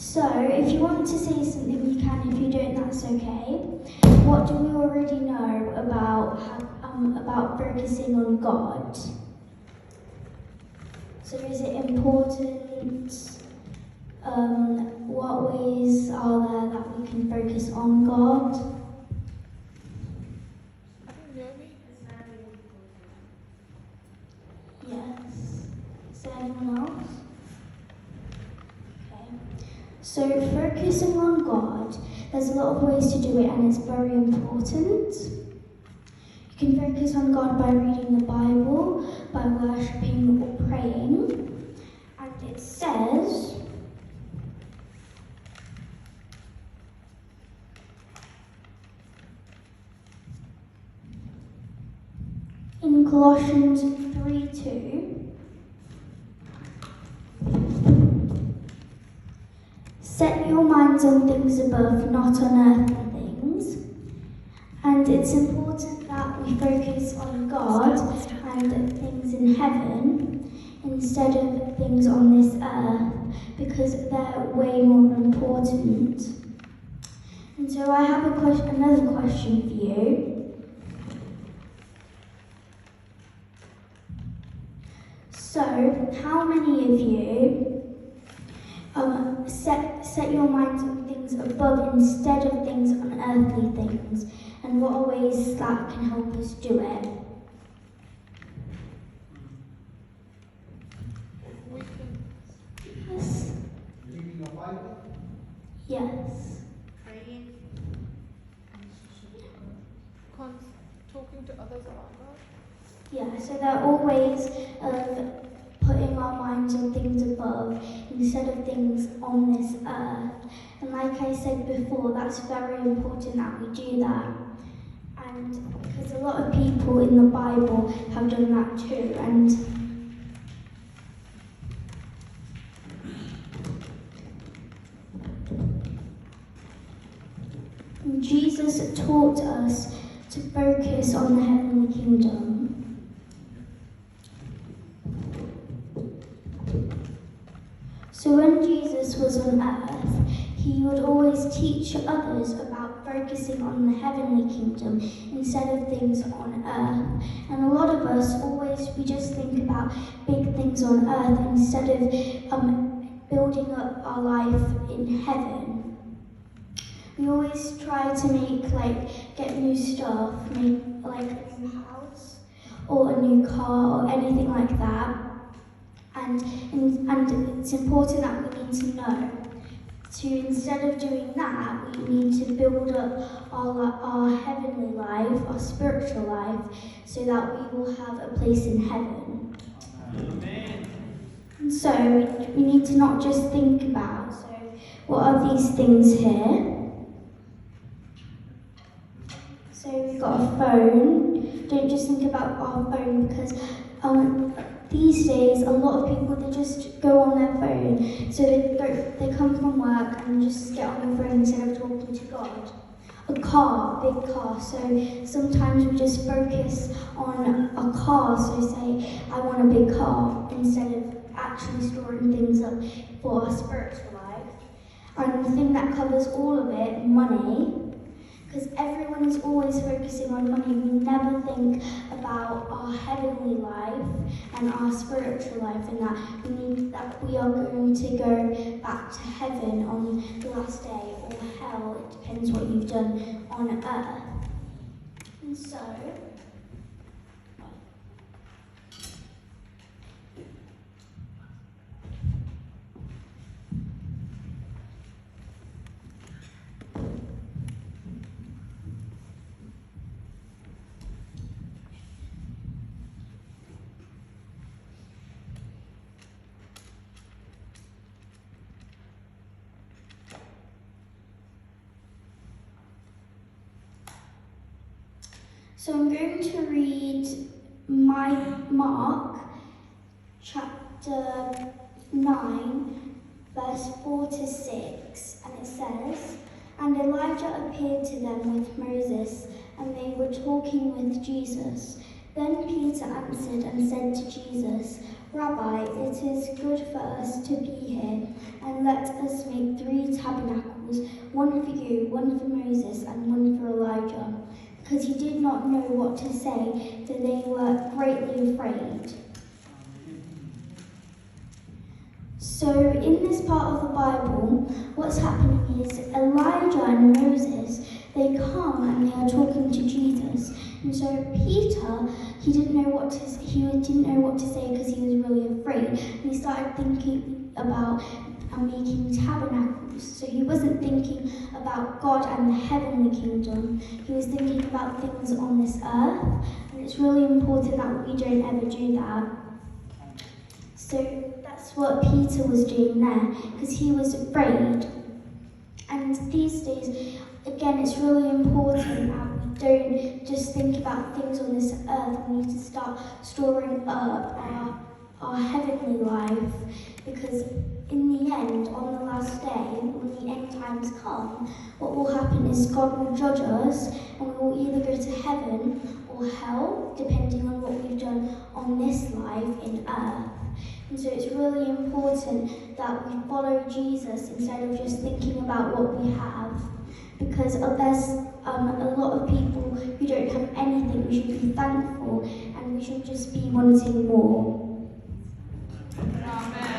So, if you want to say something, you can. If you don't, that's okay. What do we already know about focusing on God? So, is it important? What ways are there that we can focus on God? Yes. Is there anyone else? So focusing on God, there's a lot of ways to do it and it's very important. You can focus on God by reading the Bible, by worshipping or praying. And it says, in Colossians 3:2, set your minds on things above, not on earthly things. And it's important that we focus on God and things in heaven instead of things on this earth, because they're way more important. And so I have another question for you. So, how many of you set your minds on things above instead of things on earthly things? And what are ways that can help us do it? Yes. Reading the Bible? Yes. Praying. Talking to others about God. Yeah, so there are all ways of putting our minds on things above instead of things on this earth. And like I said before, that's very important that we do that. And because a lot of people in the Bible have done that too. And Jesus taught us to focus on the heavenly kingdom. So when Jesus was on earth, he would always teach others about focusing on the heavenly kingdom instead of things on earth. And a lot of us we just think about big things on earth instead of building up our life in heaven. We always try to get new stuff, make like a new house or a new car or anything like that. And it's important that we need to know. Instead of doing that, we need to build up our heavenly life, our spiritual life, so that we will have a place in heaven. Amen. And so we need to not just think about, what are these things here? So we've got a phone. Don't just think about our phone, because these days, a lot of people, they just go on their phone. So they come from work and just get on their phone instead of talking to God. A car, big car. So sometimes we just focus on a car. So say, I want a big car, instead of actually storing things up for our spiritual life. And the thing that covers all of it, money. Because everyone is always focusing on money. We never think about our heavenly life and our spiritual life, and that we are going to go back to heaven on the last day, or hell. It depends what you've done on earth. And so, I'm going to read Mark chapter 9, verse 4 to 6, and it says, "And Elijah appeared to them with Moses, and they were talking with Jesus. Then Peter answered and said to Jesus, Rabbi, it is good for us to be here, and let us make 3 tabernacles, one for you, one for Moses, and one for Elijah. Because he did not know what to say, so they were greatly afraid. So in this part of the Bible, what's happening is Elijah and Moses, they come and they are talking to Jesus. And so Peter, he didn't know what to say because he was really afraid. And he started thinking about making tabernacles. So he wasn't thinking about God and the heavenly kingdom. He was thinking about things on this earth. And it's really important that we don't ever do that. So that's what Peter was doing there, because he was afraid. And these days, again, it's really important that we don't just think about things on this earth. We need to start storing up our heavenly life, because in the end, on the last day, when the end times come, what will happen is God will judge us, and we will either go to heaven or hell, depending on what we've done on this life in earth. And so it's really important that we follow Jesus instead of just thinking about what we have. Because there's a lot of people who don't have anything. We should be thankful and we should just be wanting more. Amen.